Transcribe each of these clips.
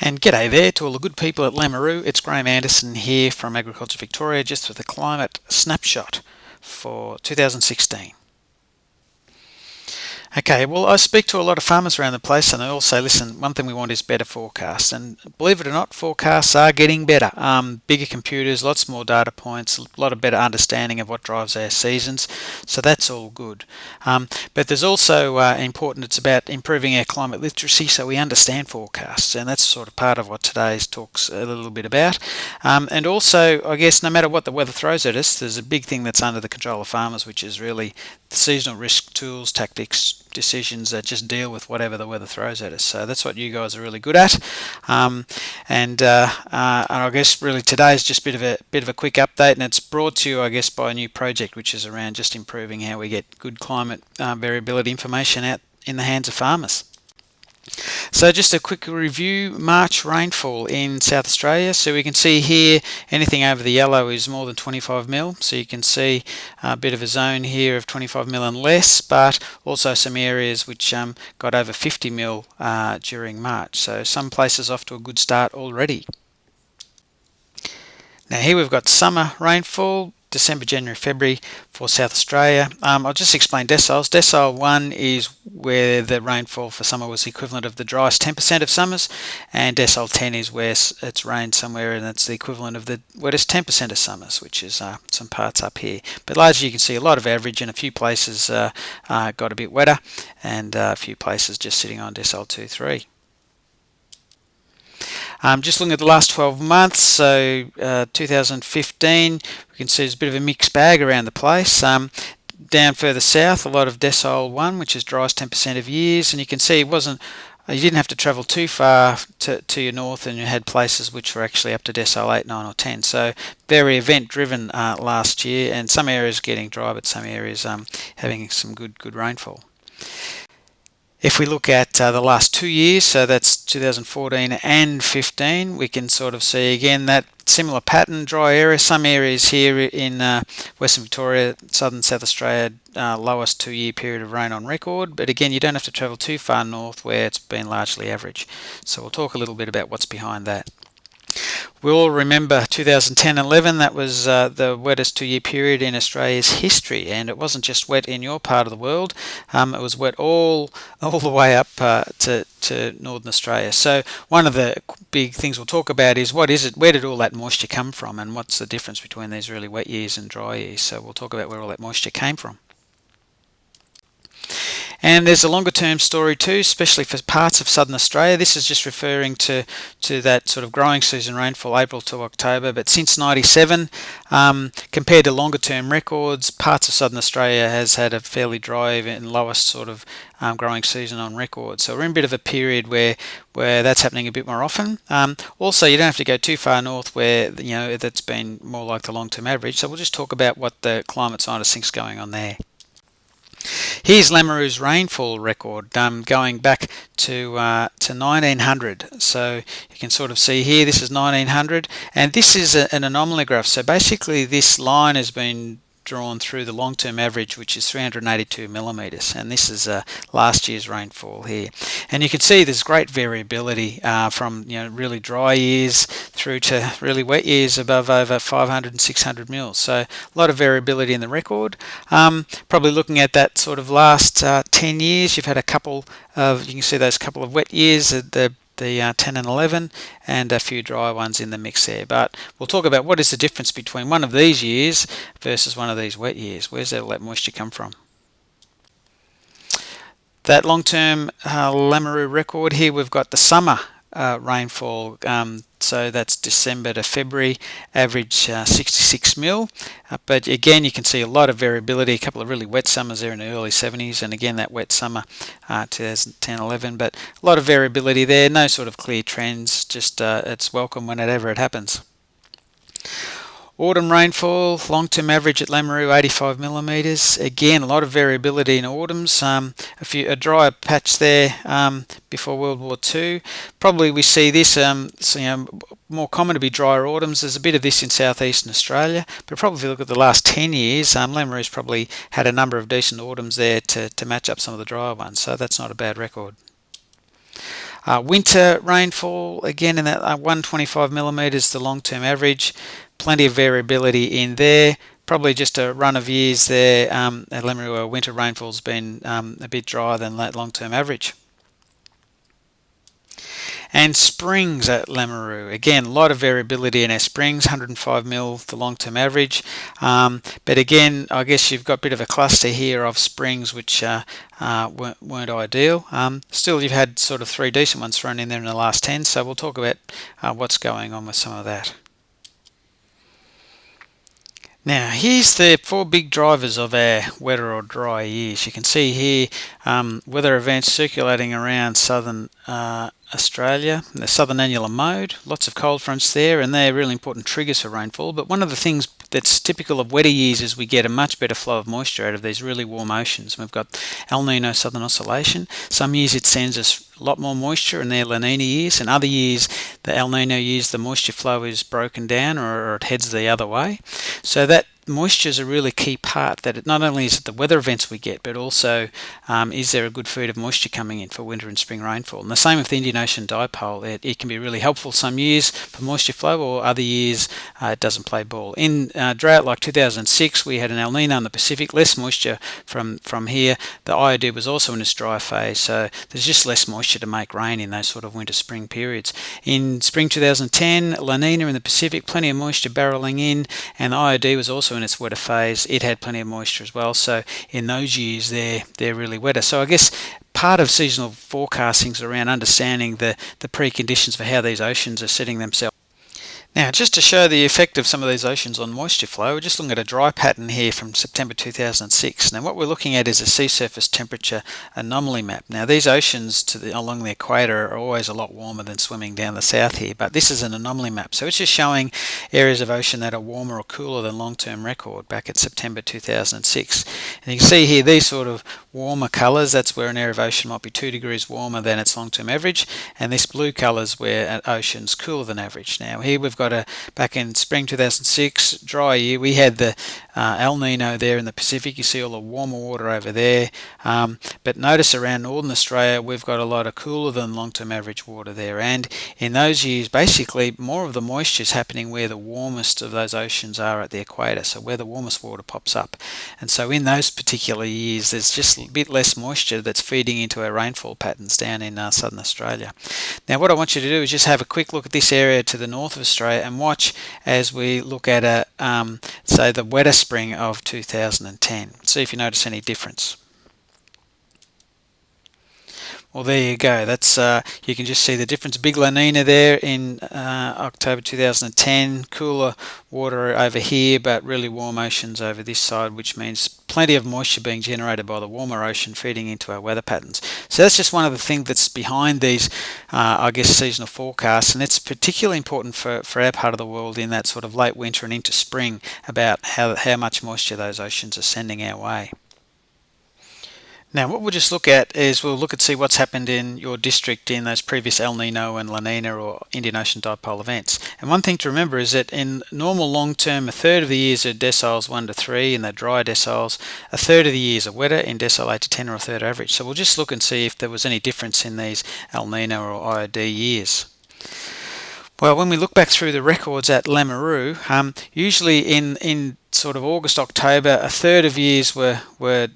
And g'day there to all the good people at Lameroo. It's Graham Anderson here from Agriculture Victoria, just with a climate snapshot for 2016. Okay, well, I speak to a lot of farmers around the place, and they all say, listen, one thing we want is better forecasts. And believe it or not, forecasts are getting better. Bigger computers, lots more data points, a lot of better understanding of what drives our seasons. So that's all good. But there's also important, it's about improving our climate literacy so we understand forecasts. And that's sort of part of what today's talk's a little bit about. And also, I guess, no matter what the weather throws at us, there's a big thing that's under the control of farmers, which is really the seasonal risk tools, tactics, decisions that just deal with whatever the weather throws at us. So that's what you guys are really good at. And I guess really today is just a bit of a quick update, and it's brought to you, I guess, by a new project which is around just improving how we get good climate variability information out in the hands of farmers. So just a quick review, March rainfall in South Australia. So we can see here anything over the yellow is more than 25 mil. So you can see a bit of a zone here of 25 mil and less, but also some areas which got over 50 mil during March. So some places off to a good start already. Now here we've got summer rainfall, December, January, February for South Australia. I'll just explain deciles. Decile 1 is where the rainfall for summer was the equivalent of the driest 10% of summers, and decile 10 is where it's rained somewhere and it's the equivalent of the wettest 10% of summers, which is some parts up here. But largely you can see a lot of average, and a few places got a bit wetter, and a few places just sitting on decile 2, 3. Just looking at the last 12 months, so 2015, we can see there's a bit of a mixed bag around the place. Down further south, a lot of decile 1, which is driest 10% of years, and you can see you didn't have to travel too far to your north, and you had places which were actually up to decile 8, 9 or 10. So very event driven last year, and some areas getting dry, but some areas having some good rainfall. If we look at the last 2 years, so that's 2014 and 15, we can sort of see again that similar pattern, dry area. Some areas here in Western Victoria, Southern South Australia, lowest 2-year period of rain on record. But again, you don't have to travel too far north where it's been largely average. So we'll talk a little bit about what's behind that. We all remember 2010-11, that was the wettest 2-year period in Australia's history, and it wasn't just wet in your part of the world, it was wet all the way up to Northern Australia. So one of the big things we'll talk about is where did all that moisture come from, and what's the difference between these really wet years and dry years. So we'll talk about where all that moisture came from. And there's a longer term story too, especially for parts of southern Australia. This is just referring to that sort of growing season rainfall, April to October. But since 97, compared to longer term records, parts of southern Australia has had a fairly dry and lowest sort of growing season on record. So we're in a bit of a period where that's happening a bit more often. Also, you don't have to go too far north where that's been more like the long term average. So we'll just talk about what the climate scientists think's going on there. Here's Lameroo's rainfall record going back to 1900. So you can sort of see here, this is 1900, and this is an anomaly graph. So basically this line has been drawn through the long-term average, which is 382 millimeters, and this is last year's rainfall here. And you can see there's great variability from really dry years through to really wet years above over 500 and 600 mils. So a lot of variability in the record. Probably looking at that sort of last 10 years, you've had you can see those couple of wet years, the 10 and 11, and a few dry ones in the mix there. But we'll talk about what is the difference between one of these years versus one of these wet years. Where's all that moisture come from? That long-term Lameroo record here, we've got the summer rainfall. So that's December to February, average 66 mil. But again, you can see a lot of variability, a couple of really wet summers there in the early 70s, and again that wet summer 2010-11, but a lot of variability there, no sort of clear trends, just it's welcome whenever it happens. Autumn rainfall, long-term average at Lameroo 85 millimeters. Again, a lot of variability in autumns. A drier patch there before World War II. Probably we see this more common to be drier autumns. There's a bit of this in southeastern Australia, but probably if you look at the last 10 years, Lameroo's probably had a number of decent autumns there to match up some of the drier ones. So that's not a bad record. Winter rainfall, again in that 125 millimetres, the long-term average. Plenty of variability in there. Probably just a run of years there at Lameroo where winter rainfall's been a bit drier than that long-term average. And springs at Lameroo, again, a lot of variability in our springs, 105 mil, the long-term average. But again, I guess you've got a bit of a cluster here of springs which weren't ideal. Still, you've had sort of 3 decent ones thrown in there in the last 10, so we'll talk about what's going on with some of that. Now, here's the 4 big drivers of our wetter or dry years. You can see here weather events circulating around southern Australia, the southern annular mode, lots of cold fronts there, and they're really important triggers for rainfall. But one of the things that's typical of wetter years is we get a much better flow of moisture out of these really warm oceans. We've got El Nino Southern Oscillation. Some years it sends us a lot more moisture, and they're La Nina years, and other years, the El Nino years, the moisture flow is broken down or it heads the other way. So that moisture is a really key part, that it not only is it the weather events we get, but also is there a good feed of moisture coming in for winter and spring rainfall. And the same with the Indian Ocean dipole. It can be really helpful some years for moisture flow, or other years it doesn't play ball. In drought like 2006, we had an El Nino in the Pacific, less moisture from here. The IOD was also in its dry phase, so there's just less moisture to make rain in those sort of winter-spring periods. In spring 2010, La Nina in the Pacific, plenty of moisture barreling in, and the IOD was also in its wetter phase. It had plenty of moisture as well, so in those years they're really wetter. So I guess part of seasonal forecasting is around understanding the preconditions for how these oceans are setting themselves. Now, just to show the effect of some of these oceans on moisture flow, we're just looking at a dry pattern here from September 2006. Now, what we're looking at is a sea surface temperature anomaly map. Now, these oceans along the equator are always a lot warmer than swimming down the south here, but this is an anomaly map. So it's just showing areas of ocean that are warmer or cooler than long-term record back at September 2006. And you can see here these sort of warmer colours, that's where an area of ocean might be 2 degrees warmer than its long-term average, and this blue colour is where an ocean's cooler than average. Now, here we've got back in spring 2006, dry year, we had the El Nino there in the Pacific. You see all the warmer water over there, but notice around northern Australia we've got a lot of cooler than long-term average water there, and in those years basically more of the moisture is happening where the warmest of those oceans are at the equator, so where the warmest water pops up. And so in those particular years there's just a bit less moisture that's feeding into our rainfall patterns down in southern Australia. Now, what I want you to do is just have a quick look at this area to the north of Australia and watch as we look at say the wetter spring of 2010. See if you notice any difference. Well, there you go. That's you can just see the difference. Big La Nina there in October 2010. Cooler water over here, but really warm oceans over this side, which means plenty of moisture being generated by the warmer ocean feeding into our weather patterns. So that's just one of the things that's behind these, I guess, seasonal forecasts, and it's particularly important for our part of the world in that sort of late winter and into spring about how much moisture those oceans are sending our way. Now, what we'll just look at is we'll look at see what's happened in your district in those previous El Nino and La Nina or Indian Ocean dipole events. And one thing to remember is that in normal long term, a third of the years are deciles 1 to 3, in the dry deciles. A third of the years are wetter in decile 8 to 10, or a third average. So we'll just look and see if there was any difference in these El Nino or IOD years. Well, when we look back through the records at Lameroo, usually in sort of August, October, a third of years were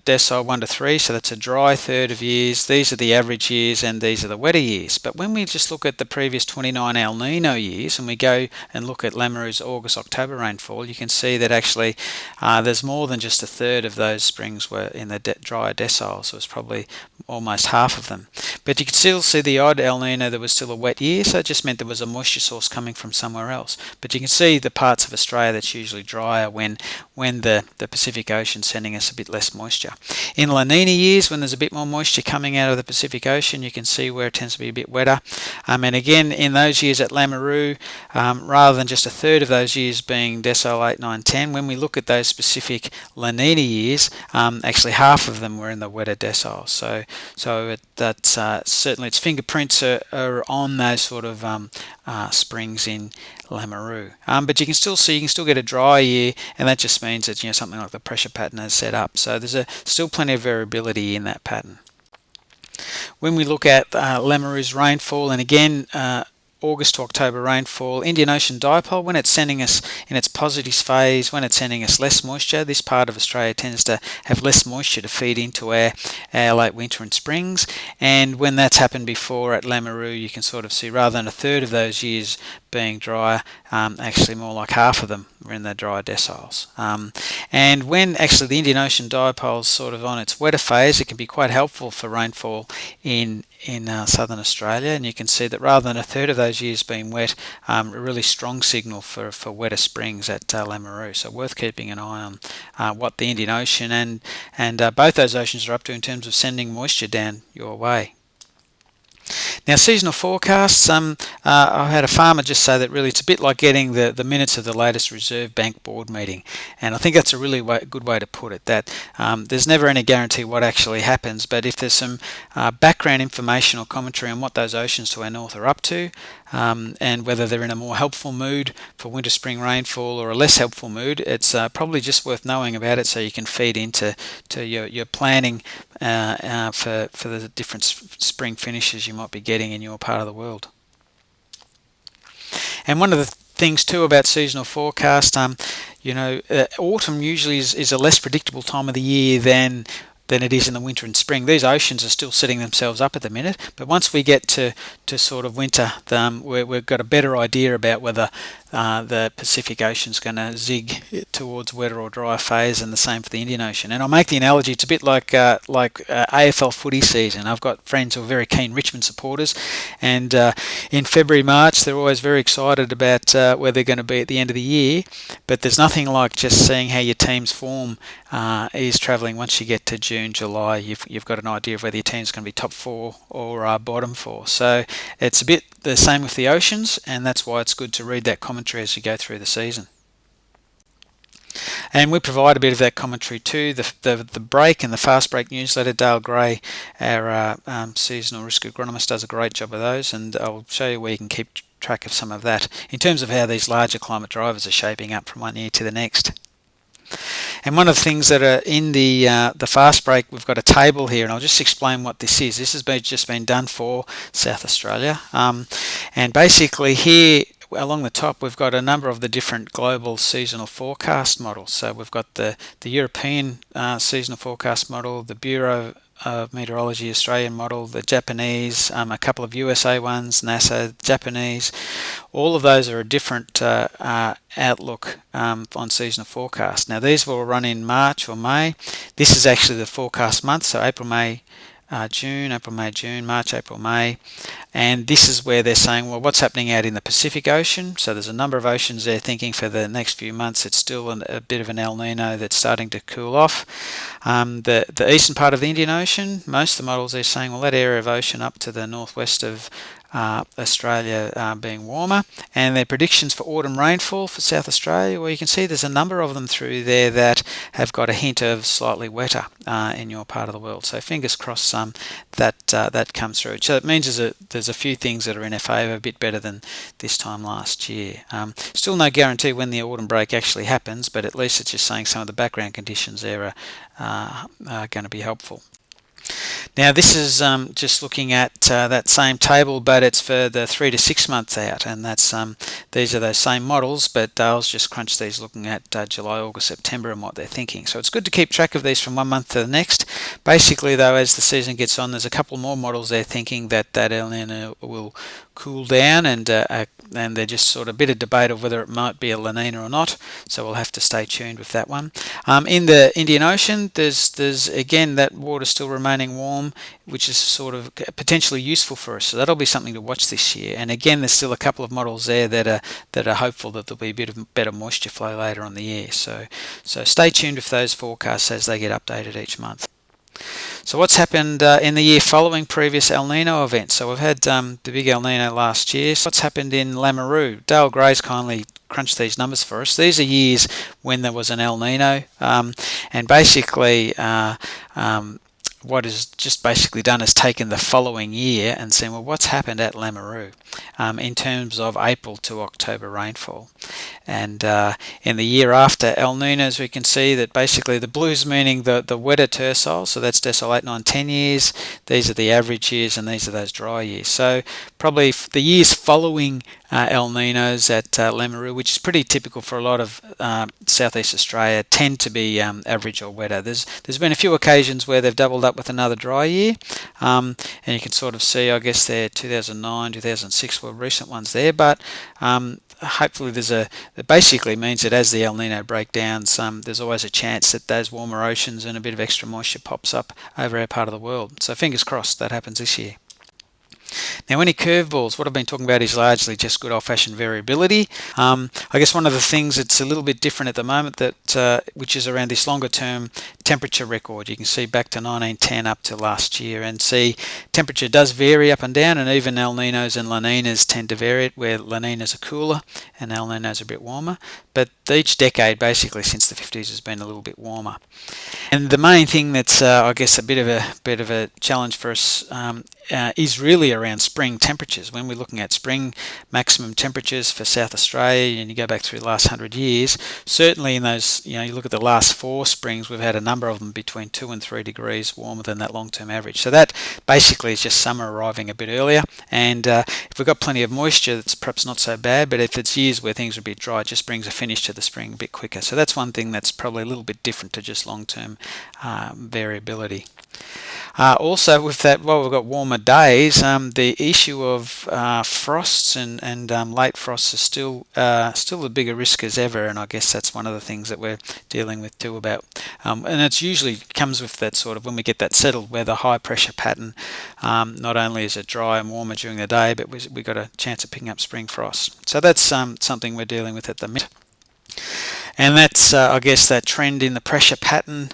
decile 1 to 3, so that's a dry third of years. These are the average years and these are the wetter years. But when we just look at the previous 29 El Nino years and we go and look at Lameroo's August, October rainfall, you can see that actually there's more than just a third of those springs were in the drier deciles, so it's probably almost half of them. But you can still see the odd El Nino, there was still a wet year, so it just meant there was a moisture source coming from somewhere else. But you can see the parts of Australia that's usually drier when the Pacific Ocean's sending us a bit less moisture. In La Nina years, when there's a bit more moisture coming out of the Pacific Ocean, you can see where it tends to be a bit wetter. And again, in those years at Lameroo, rather than just a third of those years being decile 8, 9, 10, when we look at those specific La Nina years, actually half of them were in the wetter deciles. So that's certainly its fingerprints are on those sort of springs in Lameroo. But you can still get a dry year, and that just means that something like the pressure pattern is set up. So there's still plenty of variability in that pattern. When we look at Lameroo's rainfall, and again August to October rainfall, Indian Ocean dipole, when it's sending us in its positive phase, when it's sending us less moisture, this part of Australia tends to have less moisture to feed into our late winter and springs. And when that's happened before at Lameroo, you can sort of see rather than a third of those years being drier, actually more like half of them were in the drier deciles. And when actually the Indian Ocean dipole is sort of on its wetter phase, it can be quite helpful for rainfall in southern Australia, and you can see that rather than a third of those years being wet, a really strong signal for wetter springs at Lameroo. So worth keeping an eye on what the Indian Ocean and both those oceans are up to in terms of sending moisture down your way. Now, seasonal forecasts, I had a farmer just say that really it's a bit like getting the minutes of the latest Reserve Bank board meeting, and I think that's a really good way to put it, that there's never any guarantee what actually happens, but if there's some background information or commentary on what those oceans to our north are up to, and whether they're in a more helpful mood for winter spring rainfall or a less helpful mood, it's probably just worth knowing about it so you can feed into your planning for the different spring finishes you might be getting in your part of the world. And one of the things too about seasonal forecast, autumn usually is a less predictable time of the year than it is in the winter and spring. These oceans are still setting themselves up at the minute, but once we get to sort of winter, we've got a better idea about whether the Pacific Ocean's going to zig towards wetter or drier phase, and the same for the Indian Ocean. And I'll make the analogy, it's a bit like AFL footy season. I've got friends who are very keen Richmond supporters, and in February, March, they're always very excited about where they're going to be at the end of the year, but there's nothing like just seeing how your team's form is travelling. Once you get to June, July, you've got an idea of whether your team's going to be top four or bottom four. So it's a bit the same with the oceans, and that's why it's good to read that commentary as you go through the season. And we provide a bit of that commentary too. The break and the fast break newsletter, Dale Gray, our seasonal risk agronomist, does a great job of those, and I'll show you where you can keep track of some of that in terms of how these larger climate drivers are shaping up from one year to the next. And one of the things that are in the fast break, we've got a table here, and I'll just explain what this is. This has just been done for South Australia, and basically here along the top we've got a number of the different global seasonal forecast models. So we've got the European seasonal forecast model, the Bureau of Meteorology Australian model, the Japanese, a couple of USA ones, NASA, Japanese. All of those are a different outlook on seasonal forecast. Now these will run in March or May. This is actually the forecast month, so April, May, June, April, May, June, March, April, May. And this is where they're saying, well, what's happening out in the Pacific Ocean? So there's a number of oceans they're thinking for the next few months it's still a bit of an El Nino that's starting to cool off. The eastern part of the Indian Ocean, most of the models they're saying, well, that area of ocean up to the northwest of Australia being warmer, and their predictions for autumn rainfall for South Australia, well, you can see there's a number of them through there that have got a hint of slightly wetter in your part of the world. So fingers crossed that comes through. So it means there's a few things that are in our favour, a bit better than this time last year. Still no guarantee when the autumn break actually happens, but at least it's just saying some of the background conditions there are going to be helpful. Now this is just looking at that same table, but it's for the 3 to 6 months out, and that's these are those same models, but Dale's just crunched these looking at July, August, September and what they're thinking. So it's good to keep track of these from one month to the next. Basically though, as the season gets on, there's a couple more models they're thinking that El Nino will cool down, and they're just sort of a bit of debate of whether it might be a La Nina or not, so we'll have to stay tuned with that one. In the Indian Ocean, there's again that water still remaining warm, which is sort of potentially useful for us, so that'll be something to watch this year. And again, there's still a couple of models there that are hopeful that there'll be a bit of better moisture flow later on the year, so stay tuned with those forecasts as they get updated each month. So what's happened in the year following previous El Nino events? So we've had the big El Nino last year. So what's happened in Lameroo? Dale Gray's kindly crunched these numbers for us. These are years when there was an El Nino, and basically what is just basically done is taken the following year and seen, well, what's happened at Lameroo in terms of April to October rainfall. And in the year after El Ninos, we can see that basically the blues meaning the wetter tercile, so that's decile 8, 9, 10 years. These are the average years, and these are those dry years. So probably the years following El Ninos at Lameroo, which is pretty typical for a lot of southeast Australia, tend to be average or wetter. There's been a few occasions where they've doubled up with another dry year, and you can sort of see, I guess, there 2009, 2006 were recent ones there, but hopefully it basically means that as the El Nino breakdowns, there's always a chance that those warmer oceans and a bit of extra moisture pops up over our part of the world. So fingers crossed that happens this year. Now, any curveballs, what I've been talking about is largely just good old-fashioned variability. I guess one of the things that's a little bit different at the moment, which is around this longer-term temperature record. You can see back to 1910 up to last year, and see temperature does vary up and down, and even El Ninos and La Ninas tend to vary it, where La Ninas are cooler and El Ninos are a bit warmer. But each decade, basically since the 50s, has been a little bit warmer. And the main thing that's, I guess, a bit of a challenge for us is really around spring temperatures. When we're looking at spring maximum temperatures for South Australia, and you go back through the last 100 years, certainly in those, you look at the last 4 springs, we've had a number of them between 2 and 3 degrees warmer than that long-term average. So that basically is just summer arriving a bit earlier. And if we've got plenty of moisture, that's perhaps not so bad. But if it's years where things are a bit dry, it just brings a finish to the spring a bit quicker. So that's one thing that's probably a little bit different to just long-term variability. Also, with that, while we've got warmer days, the issue of frosts and late frosts is still a bigger risk as ever, and I guess that's one of the things that we're dealing with too about. And it's usually comes with that sort of, when we get that settled weather, high pressure pattern. Not only is it dry and warmer during the day, but we've got a chance of picking up spring frost. So that's something we're dealing with at the minute. And that's, I guess, that trend in the pressure pattern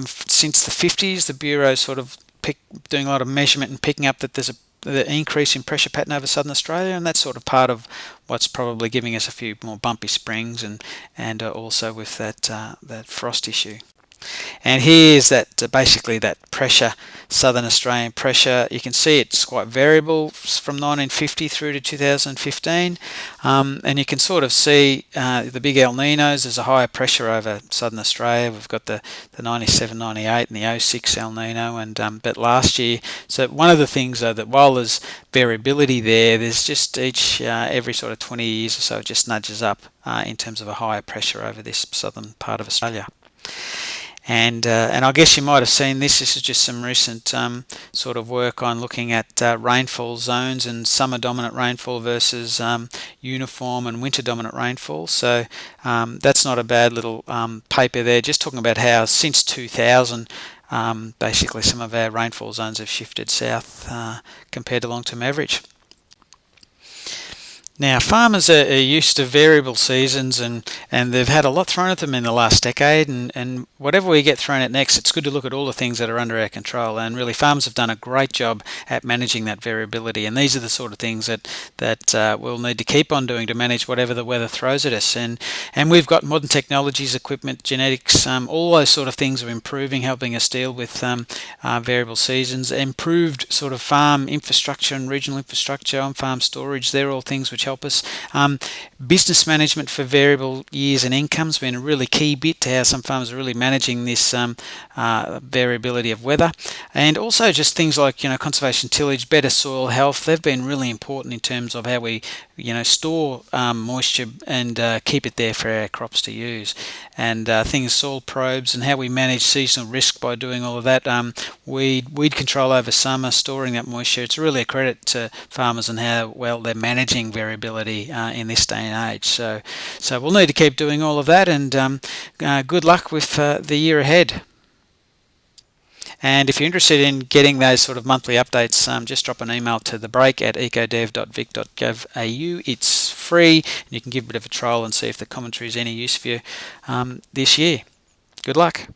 since the 50s. The Bureau's sort of doing a lot of measurement and picking up that there's the increase in pressure pattern over southern Australia, and that's sort of part of what's probably giving us a few more bumpy springs, and also with that frost issue. And here's that basically that pressure, southern Australian pressure. You can see it's quite variable from 1950 through to 2015, and you can sort of see the big El Ninos. There's a higher pressure over southern Australia. We've got the 97, 98 and the 06 El Nino, and but last year. So one of the things though, that while there's variability there's just every sort of 20 years or so it just nudges up in terms of a higher pressure over this southern part of Australia. And I guess you might have seen this. This is just some recent sort of work on looking at rainfall zones and summer dominant rainfall versus uniform and winter dominant rainfall. So that's not a bad little paper there, just talking about how since 2000 basically some of our rainfall zones have shifted south compared to long-term average. Now, farmers are used to variable seasons, and they've had a lot thrown at them in the last decade, and whatever we get thrown at next, it's good to look at all the things that are under our control. And really, farmers have done a great job at managing that variability, and these are the sort of things that we'll need to keep on doing to manage whatever the weather throws at us. And we've got modern technologies, equipment, genetics, all those sort of things are improving, helping us deal with variable seasons. Improved sort of farm infrastructure and regional infrastructure, on-farm storage, they're all things which help us. Business management for variable years and incomes been a really key bit to how some farmers are really managing this variability of weather, and also just things like conservation tillage, better soil health. They've been really important in terms of how we store moisture and keep it there for our crops to use, and things soil probes and how we manage seasonal risk by doing all of that. Weed control over summer, storing that moisture. It's really a credit to farmers and how well they're managing variability in this day and age. So we'll need to keep doing all of that, and good luck with the year ahead. And if you're interested in getting those sort of monthly updates, just drop an email to theBreak@ecodev.vic.gov.au. It's free, and you can give a bit of a trial and see if the commentary is any use for you this year. Good luck.